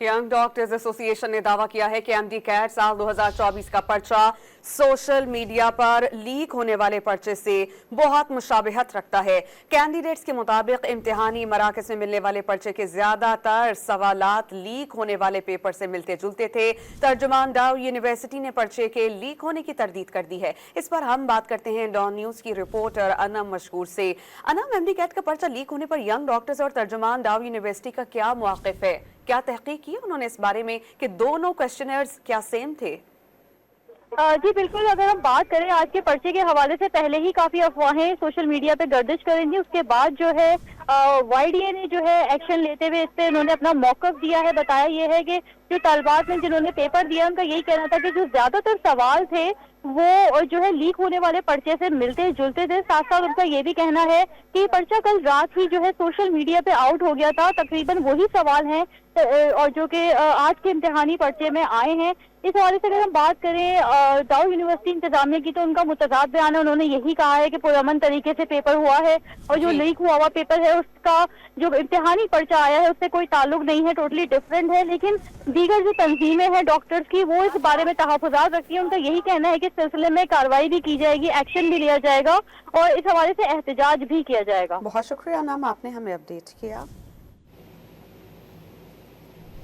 Young doctors association ने दावा किया है कि एमडी कैट साल 2024 का पर्चा सोशल मीडिया पर लीक होने वाले पर्चे से बहुत मुशाबिहत रखता है। कैंडिडेट्स के मुताबिक इम्तिहानी मराकज़ में मिलने वाले पर्चे के ज्यादातर सवालात लीक होने वाले पेपर से मिलते जुलते थे। तर्जुमान डाउ यूनिवर्सिटी ने पर्चे के लीक होने की तरदीद कर दी है। इस पर हम बात करते हैं डॉन न्यूज की रिपोर्टर अनम मशहूर से। अनम, एमडी कैट का पर्चा लीक होने पर यंग डॉक्टर्स और तर्जुमान डाउ यूनिवर्सिटी का क्या मौक़िफ़ है? क्या तहकीक की उन्होंने इस बारे में कि दोनों क्वेश्चनर्स क्या सेम थे? जी बिल्कुल, अगर हम बात करें आज के पर्चे के हवाले से, पहले ही काफी अफवाहें सोशल मीडिया पे गर्दिश करेंगी। उसके बाद जो है YDA ने जो है एक्शन लेते हुए इस पे उन्होंने अपना मौक़िफ़ दिया है। बताया ये है कि जो तलबात ने जिन्होंने पेपर दिया उनका यही कहना था कि जो ज्यादातर सवाल थे वो जो है लीक होने वाले पर्चे से मिलते जुलते थे। साथ साथ उनका ये भी कहना है कि पर्चा कल रात ही जो है सोशल मीडिया पे आउट हो गया था। तकरीबन वही सवाल हैं और जो कि आज के इम्तिहानी पर्चे में आए हैं। इस हवाले से अगर हम बात करें डाउ यूनिवर्सिटी इंतजामिया की, तो उनका मुतज़ाद बयान है। उन्होंने यही कहा है कि पुरअमन तरीके से पेपर हुआ है और जो लीक हुआ पेपर है उसका जो इम्तिहानी पर्चा आया है उससे कोई ताल्लुक नहीं है, टोटली डिफरेंट है। लेकिन दीगर जो तंजीमें हैं डॉक्टर्स की, वो इस बारे में तहफ़्फ़ुज़ात रखती है। उनका यही कहना है कि इस सिलसिले में कार्रवाई भी की जाएगी, एक्शन भी लिया जाएगा और इस हवाले से एहतजाज भी किया जाएगा। बहुत शुक्रिया नाम, आपने हमें अपडेट किया।